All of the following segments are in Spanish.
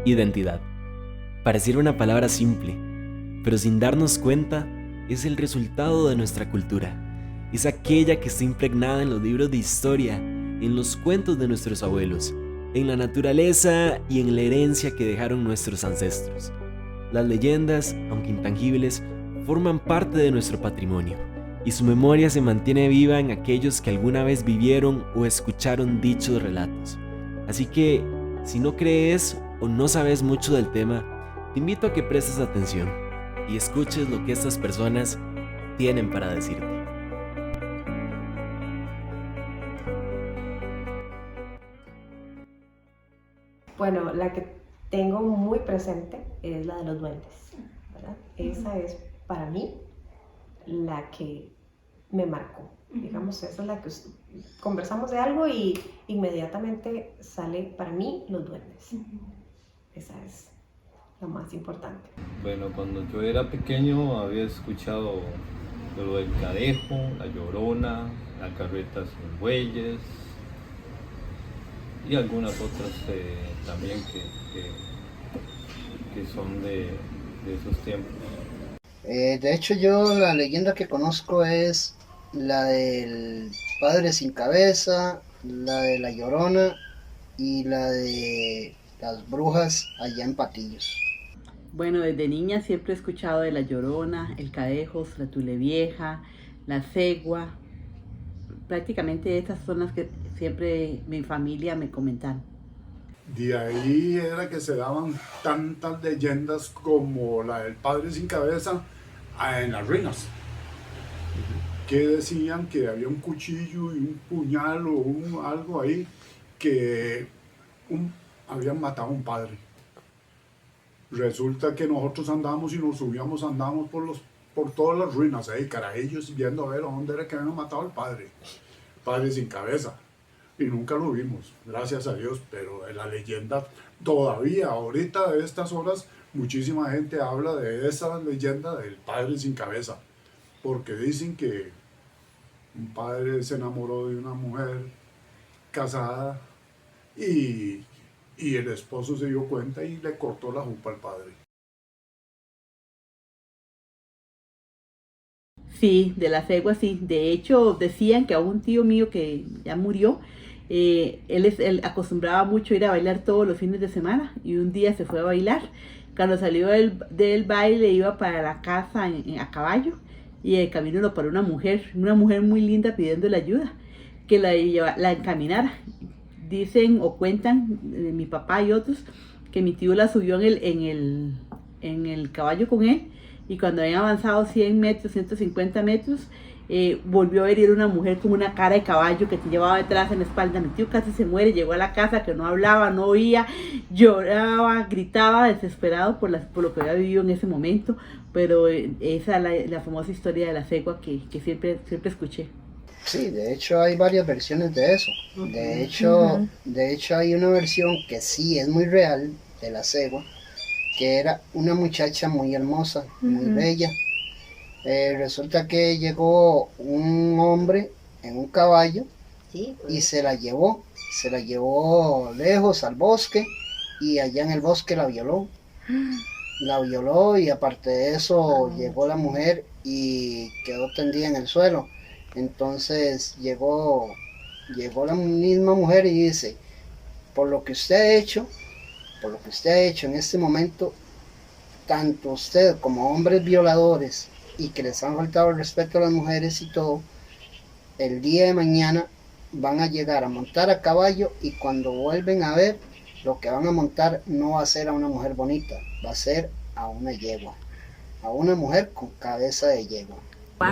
Identidad. Pareciera una palabra simple, pero sin darnos cuenta, es el resultado de nuestra cultura. Es aquella que está impregnada en los libros de historia, en los cuentos de nuestros abuelos, en la naturaleza y en la herencia que dejaron nuestros ancestros. Las leyendas, aunque intangibles, forman parte de nuestro patrimonio, y su memoria se mantiene viva en aquellos que alguna vez vivieron o escucharon dichos relatos. Así que, si no crees o no sabes mucho del tema, te invito a que prestes atención y escuches lo que estas personas tienen para decirte. Bueno, la que tengo muy presente es la de los duendes, ¿verdad? Esa es para mí la que me marcó. Digamos, esa es la que conversamos de algo y inmediatamente sale para mí los duendes. Esa es lo más importante. Bueno, cuando yo era pequeño había escuchado lo del Cadejo, la Llorona, la Carreta sin bueyes y algunas otras también que son de esos tiempos. De hecho, yo la leyenda que conozco es la del Padre sin Cabeza, la de la Llorona y la de las brujas allá en Patillos. Bueno, desde niña siempre he escuchado de la Llorona, el Cadejos, la Tulevieja, la Cegua. Prácticamente estas son las que siempre mi familia me comentaron. De ahí era que se daban tantas leyendas como la del Padre sin Cabeza en las ruinas, que decían que había un cuchillo y un puñal o algo ahí que habían matado a un padre. Resulta que nosotros andábamos y nos subíamos, andábamos por todas las ruinas, carajillos, viendo a ver a dónde era que habían matado al padre sin cabeza. Y nunca lo vimos, gracias a Dios, pero la leyenda todavía, ahorita a estas horas, muchísima gente habla de esa leyenda del padre sin cabeza, porque dicen que un padre se enamoró de una mujer casada y el esposo se dio cuenta y le cortó la jupa al padre. Sí, de la Cegua sí. De hecho, decían que a un tío mío que ya murió, él acostumbraba mucho ir a bailar todos los fines de semana y un día se fue a bailar. Cuando salió del baile iba para la casa a caballo y el camino lo paró una mujer muy linda pidiéndole ayuda, que la encaminara. Dicen o cuentan mi papá y otros que mi tío la subió en el caballo con él y cuando habían avanzado 100 metros, 150 metros, volvió a ver una mujer con una cara de caballo que te llevaba detrás en la espalda. Mi tío casi se muere, llegó a la casa que no hablaba, no oía, lloraba, gritaba desesperado por lo que había vivido en ese momento, pero esa es la famosa historia de la Cegua que siempre escuché. Sí, de hecho hay varias versiones de eso. De hecho hay una versión que sí es muy real de la Cegua, que era una muchacha muy hermosa, muy bella. Resulta que llegó un hombre en un caballo y se la llevó lejos al bosque y allá en el bosque la violó. La violó y aparte de eso llegó la mujer y quedó tendida en el suelo. Entonces llegó la misma mujer y dice, por lo que usted ha hecho en este momento, tanto usted como hombres violadores y que les han faltado el respeto a las mujeres y todo, el día de mañana van a llegar a montar a caballo y cuando vuelven a ver, lo que van a montar no va a ser a una mujer bonita, va a ser a una yegua, a una mujer con cabeza de yegua.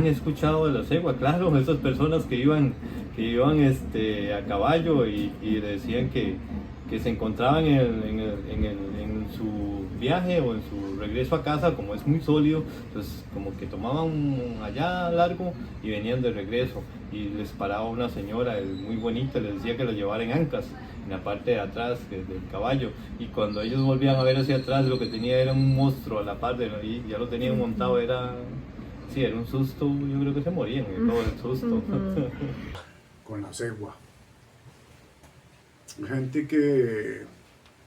He escuchado de la Cegua, claro, esas personas que iban a caballo y decían que se encontraban en su viaje o en su regreso a casa, como es muy sólido, entonces como que tomaban allá largo y venían de regreso y les paraba una señora muy bonita, les decía que los llevaran anclas en la parte de atrás del caballo y cuando ellos volvían a ver hacia atrás lo que tenía era un monstruo a la par de ahí, ya lo tenían montado, era un susto, yo creo que se morían de todo el susto. Con la Cegua. Gente que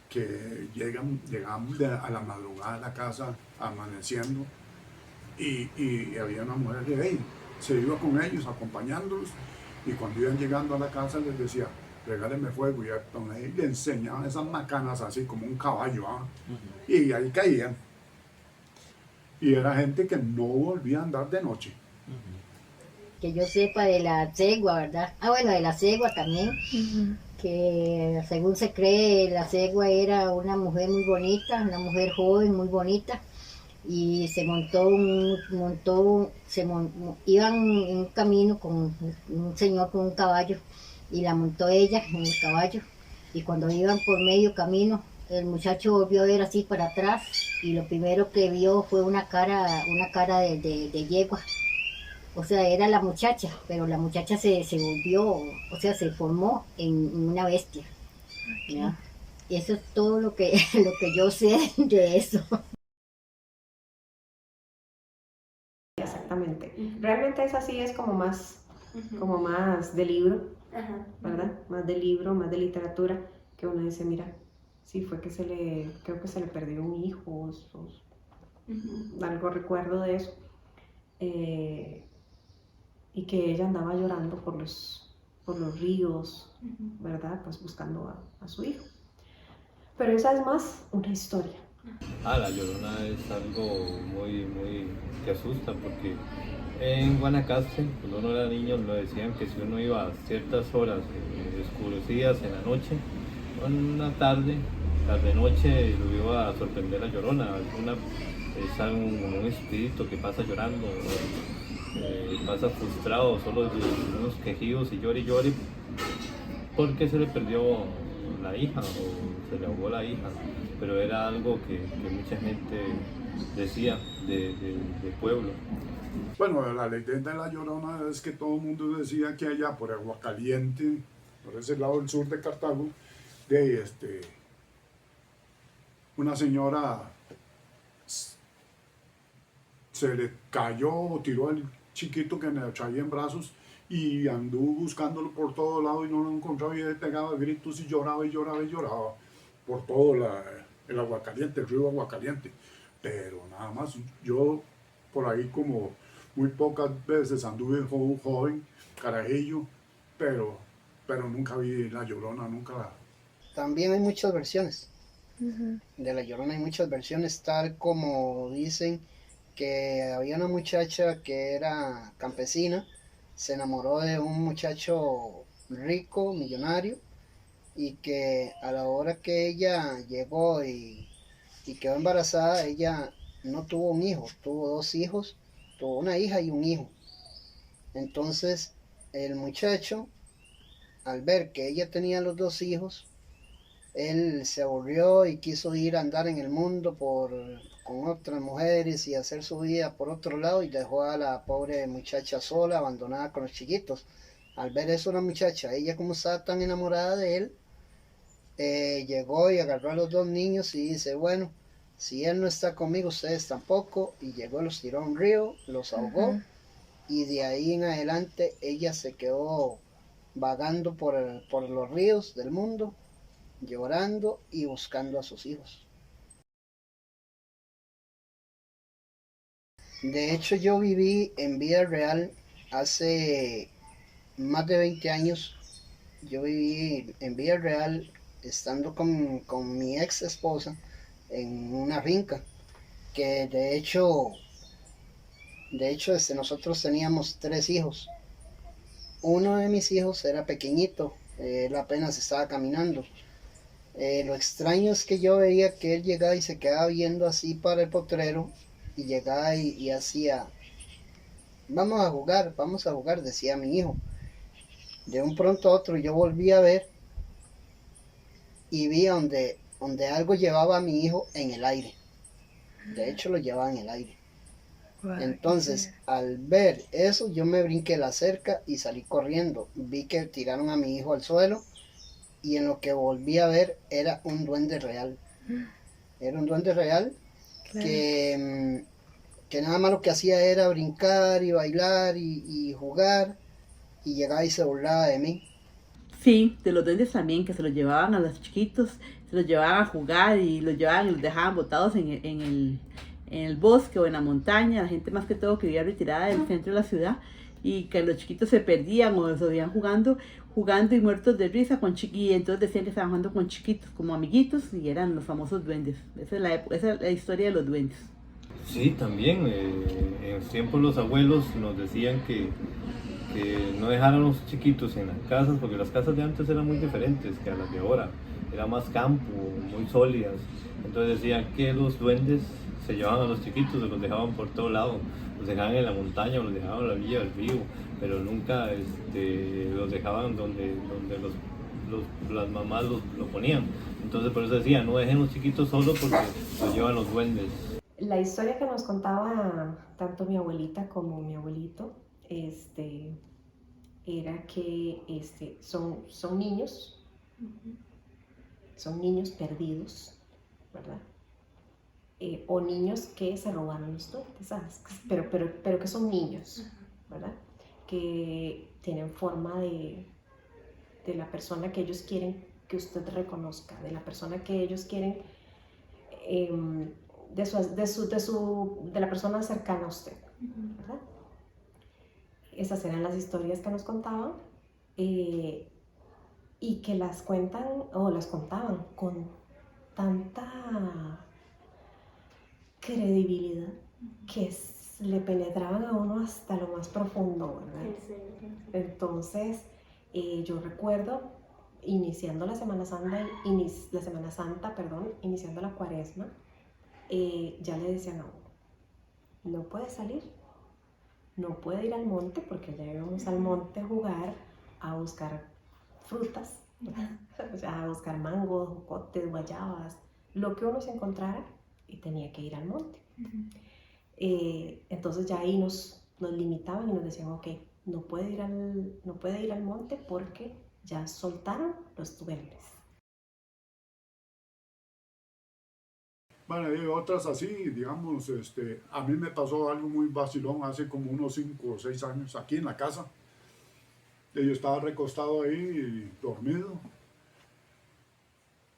que llegamos a la madrugada a la casa amaneciendo y había una mujer de ahí, se iba con ellos acompañándolos y cuando iban llegando a la casa les decía, regálenme fuego y ahí le enseñaban esas macanas así como un caballo, y ahí caían. Y era gente que no volvía a andar de noche. Que yo sepa de la cegua, ¿verdad? Ah, bueno, de la cegua también, que según se cree, la cegua era una mujer muy bonita, una mujer joven, muy bonita, y se iban en un camino con un señor con un caballo, y la montó ella en el caballo, y cuando iban por medio camino, el muchacho volvió a ver así para atrás, y lo primero que vio fue una cara de yegua. O sea, era la muchacha, pero la muchacha se volvió, o sea, se formó en una bestia. ¿Ya? Y eso es todo lo que yo sé de eso. Exactamente. Realmente esa sí es como más de libro, ¿verdad? Más de libro, más de literatura, que uno dice, mira, sí fue que creo que se le perdió un hijo, algo recuerdo de eso. Y que ella andaba llorando por los ríos, ¿verdad? Pues buscando a su hijo. Pero esa es más una historia. La Llorona es algo muy, muy que asusta porque en Guanacaste, cuando uno era niño, lo decían que si uno iba a ciertas horas oscurecidas en la noche, una tarde noche, lo iba a sorprender la Llorona. Es un espíritu que pasa llorando, pasa frustrado, solo de unos quejidos y llore porque se le perdió la hija o se le ahogó la hija, pero era algo que mucha gente decía de pueblo. Bueno, la leyenda de la Llorona es que todo el mundo decía que allá por Aguacaliente, por ese lado del sur de Cartago, una señora se le cayó o tiró al chiquito que le traía en brazos y anduvo buscándolo por todo lado y no lo encontraba y pegaba gritos y lloraba por todo el Aguacaliente, el río Aguacaliente. Pero nada más, yo por ahí como muy pocas veces anduve joven, carajillo, pero nunca vi la Llorona, nunca. También hay muchas versiones. De la Llorona hay muchas versiones, tal como dicen que había una muchacha que era campesina, se enamoró de un muchacho rico, millonario, y que a la hora que ella llegó y quedó embarazada, ella no tuvo un hijo, tuvo dos hijos, tuvo una hija y un hijo. Entonces el muchacho, al ver que ella tenía los dos hijos, él se aburrió y quiso ir a andar en el mundo con otras mujeres y hacer su vida por otro lado y dejó a la pobre muchacha sola, abandonada con los chiquitos. Al ver eso la muchacha, ella como estaba tan enamorada de él, llegó y agarró a los dos niños y dice, bueno, si él no está conmigo, ustedes tampoco, y llegó, los tiró a un río, los ahogó, y de ahí en adelante ella se quedó vagando por los ríos del mundo, llorando y buscando a sus hijos. De hecho, yo viví en vida real hace más de 20 años. Yo viví en vida real estando con mi ex esposa en una finca que de hecho nosotros teníamos 3 hijos. Uno de mis hijos era pequeñito, él apenas estaba caminando. Lo extraño es que yo veía que él llegaba y se quedaba viendo así para el potrero y llegaba y hacía, vamos a jugar, decía mi hijo. De un pronto a otro yo volví a ver y vi donde algo llevaba a mi hijo en el aire. De hecho lo llevaba en el aire. Entonces, al ver eso, yo me brinqué la cerca y salí corriendo. Vi que tiraron a mi hijo al suelo y en lo que volví a ver era un duende real. Era un duende real que nada más lo que hacía era brincar y bailar y jugar y llegaba y se burlaba de mí. Sí, de los duendes también, que se los llevaban a los chiquitos, se los llevaban a jugar y los llevaban y los dejaban botados en el bosque o en la montaña, la gente más que todo que vivía retirada del centro de la ciudad, y que los chiquitos se perdían o se veían jugando y muertos de risa y entonces decían que estaban jugando con chiquitos, como amiguitos, y eran los famosos duendes. Esa es la historia de los duendes. Sí, también. En tiempos los abuelos nos decían que no dejaran a los chiquitos en las casas, porque las casas de antes eran muy diferentes que a las de ahora. Era más campo, muy sólidas. Entonces decían que los duendes se llevaban a los chiquitos, se los dejaban por todo lado. Los dejaban en la montaña, los dejaban en la orilla del río, pero nunca los dejaban donde las mamás lo ponían. Entonces por eso decían, no dejen los chiquitos solos porque los llevan los duendes. La historia que nos contaba tanto mi abuelita como mi abuelito era que son niños perdidos, ¿verdad? O niños que se robaron los duendes, ¿sabes? Pero que son niños, ¿verdad? Que tienen forma de la persona que ellos quieren que usted reconozca, de la persona que ellos quieren, de la persona cercana a usted, ¿verdad? Esas eran las historias que nos contaban, y que las contaban con tanta credibilidad que le penetraban a uno hasta lo más profundo, ¿verdad? Entonces, yo recuerdo iniciando la Semana Santa, iniciando la Cuaresma, ya le decían a uno, no puede salir, no puede ir al monte, porque ya íbamos al monte a jugar, a buscar frutas, o sea, a buscar mangos, jocotes, guayabas, lo que uno se encontrara, y tenía que ir al monte. Entonces ya ahí nos limitaban y nos decían, ok, no puede ir al monte porque ya soltaron los duendes. Bueno, y otras así, digamos, a mí me pasó algo muy vacilón hace como unos 5 o 6 años aquí en la casa. Yo estaba recostado ahí, dormido,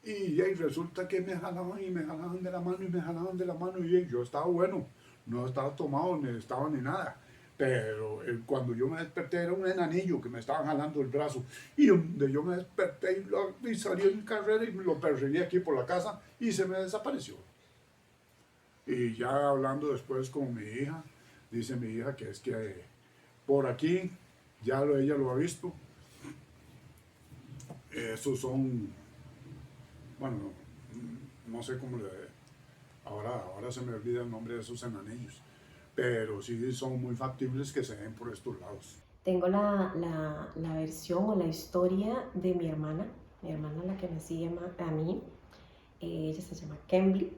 y resulta que me jalaban de la mano, y yo estaba bueno, no estaba tomado, ni estaba ni nada. Pero cuando yo me desperté era un enanillo que me estaban jalando el brazo, y donde yo me desperté y salí en carrera y me lo perseguí aquí por la casa y se me desapareció. Y ya hablando después con mi hija, dice mi hija que es que por aquí, ella lo ha visto, esos son, bueno, no sé cómo ahora se me olvida el nombre de esos enanillos, pero sí son muy factibles que se den por estos lados. Tengo la versión o la historia de mi hermana la que me sigue a mí. Ella se llama Kembly.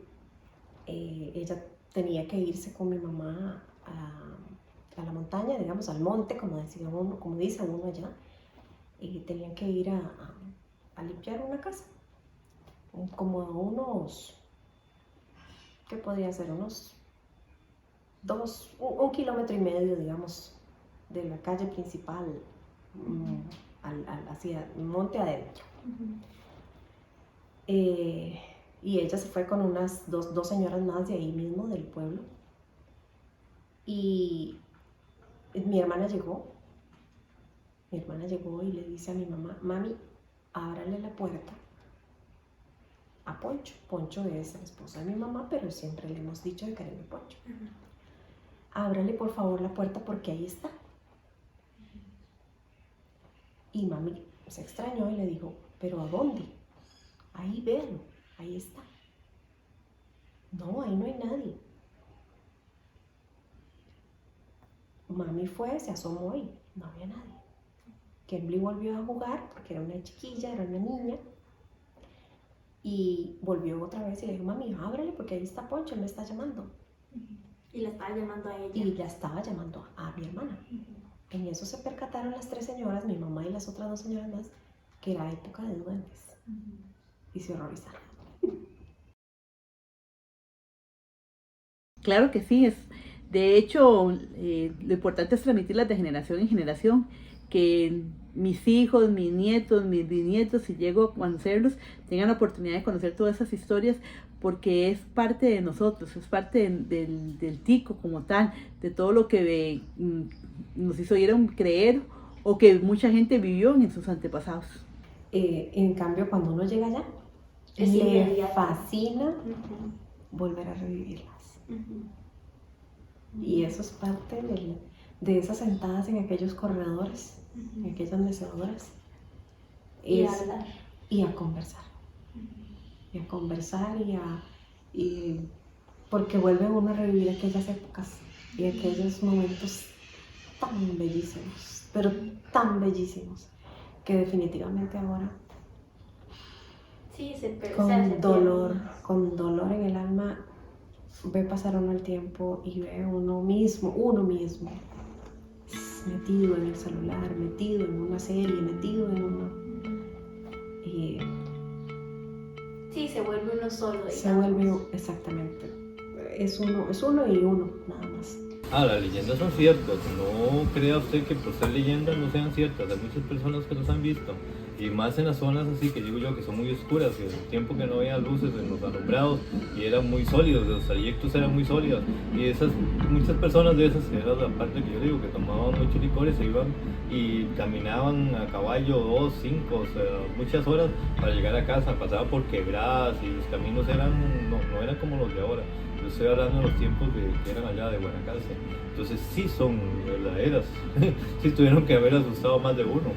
Ella tenía que irse con mi mamá a la montaña, digamos, al monte, como dice uno allá, y tenían que ir a limpiar una casa, como a unos, ¿qué podría ser? Unos 1,5 kilómetros, digamos, de la calle principal hacia el monte adentro. Y ella se fue con unas dos señoras más de ahí mismo, del pueblo. Y mi hermana llegó y le dice a mi mamá, mami, ábrale la puerta a Poncho. Poncho es el esposo de mi mamá, pero siempre le hemos dicho de cariño Poncho. Ábrale por favor la puerta porque ahí está. Y mami se extrañó y le dijo, ¿pero a dónde? Ahí véalo, ahí está. No, ahí no hay nadie. Mami fue, se asomó y no había nadie. Kembly volvió a jugar porque era una chiquilla, era una niña. Y volvió otra vez y le dijo, mami, ábrale porque ahí está Poncho, él me está llamando. Y la estaba llamando a ella. Y la estaba llamando a mi hermana. En eso se percataron las 3 señoras, mi mamá y las otras 2 señoras más, que era época de duendes. Y se horrorizaron. Claro que sí, de hecho, lo importante es transmitirlas de generación en generación, que mis hijos, mis nietos, mis bisnietos, si llego a conocerlos, tengan la oportunidad de conocer todas esas historias, porque es parte de nosotros, es parte del tico como tal, de todo lo que nos hicieron creer o que mucha gente vivió en sus antepasados. En cambio, cuando uno llega allá, Es le inmediato. fascina Ujú, volver a revivirlas. ujú. Y eso es parte de esas sentadas en aquellos corredores, en aquellas mecedoras. Y Es- hablar. y a conversar. Y a conversar porque vuelve uno a revivir aquellas épocas y aquellos momentos tan bellísimos, pero tan bellísimos, que definitivamente ahora, Sí, se pierde. con dolor en el alma, ve pasar uno el tiempo y ve uno mismo, metido en el celular, metido en una serie, metido en uno. Y Sí, se vuelve uno solo. se digamos. vuelve, exactamente, es uno y uno, nada más. Las leyendas son ciertas, no crea usted que por ser leyendas no sean ciertas, hay muchas personas que los han visto, y más en las zonas así que digo yo que son muy oscuras, que el tiempo que no había luces en los alumbrados y eran muy sólidos, los trayectos eran muy sólidos, y muchas personas de esas, que era la parte que yo digo, que tomaban muchos licores, se iban y caminaban a caballo 2, 5, o sea, muchas horas para llegar a casa, pasaban por quebradas y los caminos no eran como los de ahora. Yo estoy hablando de los tiempos que eran allá de Guanacaste. Entonces sí son verdaderas. Sí tuvieron que haber asustado más de uno.